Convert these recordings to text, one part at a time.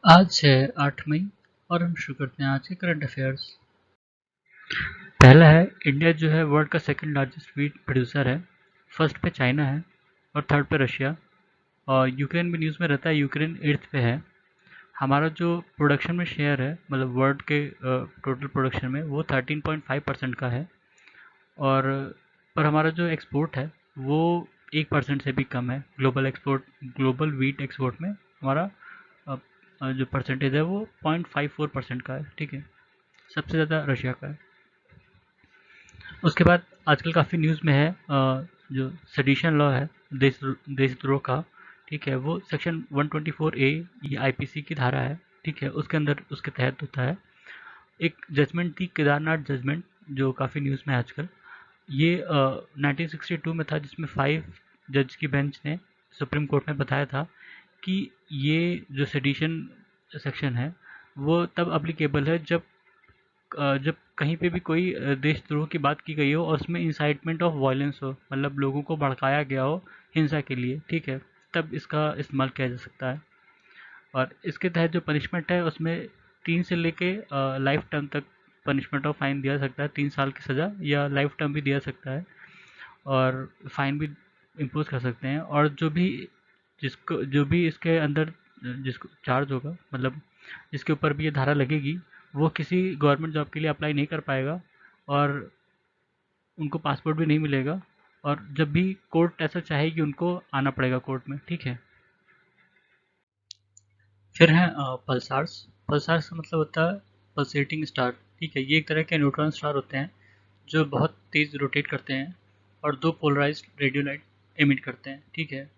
आज है 8 मई और हम शुरू करते हैं आज के करंट अफेयर्स। पहला है, इंडिया जो है वर्ल्ड का सेकंड लार्जेस्ट वीट प्रोड्यूसर है। फर्स्ट पे चाइना है और थर्ड पे रशिया। और यूक्रेन भी न्यूज़ में रहता है, यूक्रेन 8th पे है। हमारा जो प्रोडक्शन में शेयर है, मतलब वर्ल्ड के टोटल प्रोडक्शन में, वो 13.5% का है। और पर हमारा जो एक्सपोर्ट है वो 1% से भी कम है। ग्लोबल वीट एक्सपोर्ट में हमारा अ, जो परसेंटेज है वो 0.54% का है। ठीक है, सबसे ज़्यादा रशिया का है। उसके बाद आजकल काफ़ी न्यूज़ में है जो सेडिशन लॉ है, देशद्रोह का। ठीक है, वो सेक्शन 124A, ये आईपीसी की धारा है। ठीक है, उसके अंदर उसके तहत होता है। एक जजमेंट थी, केदारनाथ जजमेंट, जो काफ़ी न्यूज़ में है आजकल। ये 1962 में था, जिसमें 5 जज की बेंच ने सुप्रीम कोर्ट में बताया था कि ये जो सेडिशन सेक्शन है वो तब अप्लीकेबल है जब कहीं पे भी कोई देशद्रोह की बात की गई हो और उसमें इंसाइटमेंट ऑफ वायलेंस हो, मतलब लोगों को भड़काया गया हो हिंसा के लिए। ठीक है, तब इसका इस्तेमाल किया जा सकता है। और इसके तहत जो पनिशमेंट है उसमें 3 से लेके लाइफ टर्म तक पनिशमेंट ऑफ फाइन दिया जा सकता है। 3 साल की सज़ा या लाइफ टर्म भी दिया सकता है, और फाइन भी इम्पोज कर सकते हैं। और जो भी इसके अंदर जिसको चार्ज होगा, मतलब जिसके ऊपर भी ये धारा लगेगी, वो किसी गवर्नमेंट जॉब के लिए अप्लाई नहीं कर पाएगा और उनको पासपोर्ट भी नहीं मिलेगा। और जब भी कोर्ट ऐसा चाहेगी उनको आना पड़ेगा कोर्ट में। ठीक है, फिर है पल्सार्स। पल्सार्स का मतलब होता है पल्सेटिंग स्टार। ठीक है, ये एक तरह के न्यूट्रॉन स्टार होते हैं जो बहुत तेज़ रोटेट करते हैं और दो पोलराइज्ड रेडियो लाइट एमिट करते हैं। ठीक है,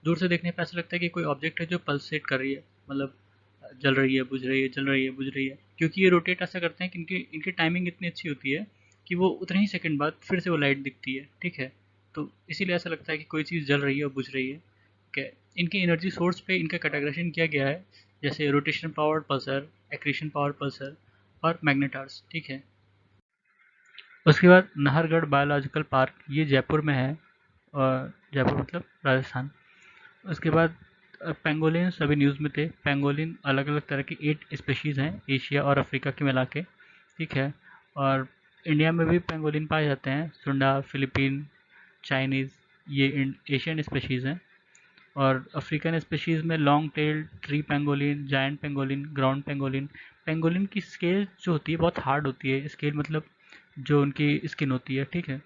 दूर से देखने पे ऐसा लगता है कि कोई ऑब्जेक्ट है जो पल्सेट कर रही है, मतलब जल रही है, बुझ रही है, जल रही है, बुझ रही है। क्योंकि ये रोटेट ऐसा करते हैं कि इनकी इनकी टाइमिंग इतनी अच्छी होती है कि वो उतने ही सेकंड बाद फिर से वो लाइट दिखती है। ठीक है, तो इसीलिए ऐसा लगता है कि कोई चीज़ जल रही है और बुझ रही है। ठीक है, इनके एनर्जी सोर्स पे इनका कैटेगराइजेशन किया गया है, जैसे rotation powered Pulsar, accretion powered Pulsar और मैग्नेटार्स। ठीक है, उसके बाद नाहरगढ़ बायोलॉजिकल पार्क, ये जयपुर में है, और जयपुर मतलब राजस्थान। उसके बाद पेंगोलिन्स अभी न्यूज़ में थे। पेंगोलिन अलग अलग तरह की 8 स्पेशीज़ हैं, एशिया और अफ्रीका के मिला के। ठीक है, और इंडिया में भी पेंगोलिन पाए जाते हैं, सुंडा, फिलीपीन, चाइनीज़, ये एशियन स्पेशीज़ हैं। और अफ्रीकन स्पेशीज़ में long tail, tree pangolin, giant pangolin, ground pangolin. Pangolin की स्केल जो होती है बहुत हार्ड होती है, स्केल मतलब जो उनकी स्किन होती है। ठीक है,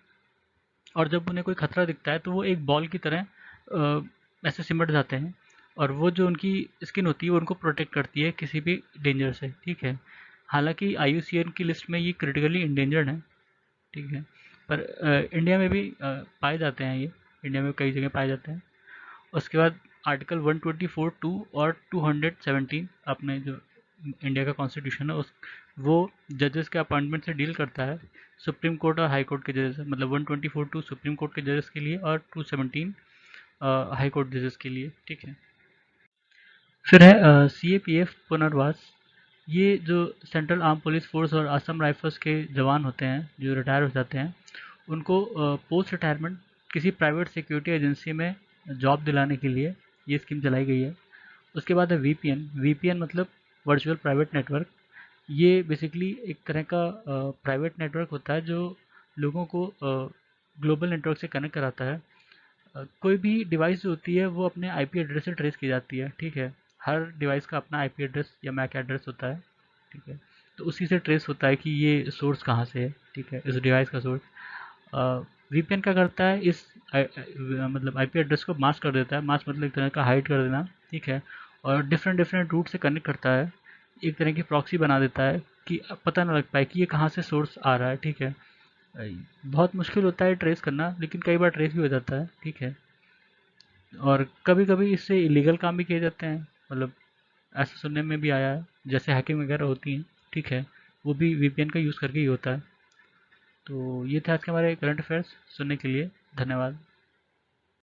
और जब उन्हें कोई खतरा दिखता है तो वो एक बॉल की तरह ऐसे सिमट जाते हैं, और वो जो उनकी स्किन होती है वो उनको प्रोटेक्ट करती है किसी भी डेंजर से। ठीक है, हालांकि IUCN की लिस्ट में ये क्रिटिकली इंडेंजर्ड है। ठीक है, पर इंडिया में भी पाए जाते हैं ये, इंडिया में कई जगह पाए जाते हैं। उसके बाद आर्टिकल 124(2) और 217, अपने जो इंडिया का कॉन्स्टिट्यूशन है, उस वो जजेस के अपॉइंटमेंट से डील करता है। सुप्रीम कोर्ट और हाई कोर्ट के जजेस, मतलब 124(2) सुप्रीम कोर्ट के जजेस के लिए और 217 हाई कोर्ट जजेस के लिए। ठीक है, फिर है CAPF पुनर्वास। ये जो सेंट्रल आर्म पुलिस फोर्स और असम राइफल्स के जवान होते हैं जो रिटायर हो जाते हैं, उनको पोस्ट रिटायरमेंट किसी प्राइवेट सिक्योरिटी एजेंसी में जॉब दिलाने के लिए ये स्कीम चलाई गई है। उसके बाद है VPN। VPN मतलब वर्चुअल प्राइवेट नेटवर्क। ये बेसिकली एक तरह का प्राइवेट नेटवर्क होता है जो लोगों को ग्लोबल नेटवर्क से कनेक्ट कराता है। कोई भी डिवाइस जो होती है वो अपने IP एड्रेस से ट्रेस की जाती है। ठीक है, हर डिवाइस का अपना IP एड्रेस या मैक एड्रेस होता है। ठीक है, तो उसी से ट्रेस होता है कि ये सोर्स कहाँ से है। ठीक है, इस डिवाइस का सोर्स। VPN क्या करता है, मतलब IP एड्रेस को मास्क कर देता है। मास्क मतलब एक तरह का हाइड कर देना। ठीक है, और डिफरेंट डिफरेंट रूट से कनेक्ट करता है, एक तरह की प्रॉक्सी बना देता है कि पता ना लग पाए कि ये कहाँ से सोर्स आ रहा है। ठीक है, बहुत मुश्किल होता है ट्रेस करना, लेकिन कई बार ट्रेस भी हो जाता है। ठीक है, और कभी कभी इससे इलीगल काम भी किए जाते हैं, मतलब ऐसा सुनने में भी आया है, जैसे हैकिंग वगैरह होती हैं। ठीक है, वो भी VPN का यूज़ करके ही होता है। तो ये थे आज के हमारे करंट अफेयर्स। सुनने के लिए धन्यवाद।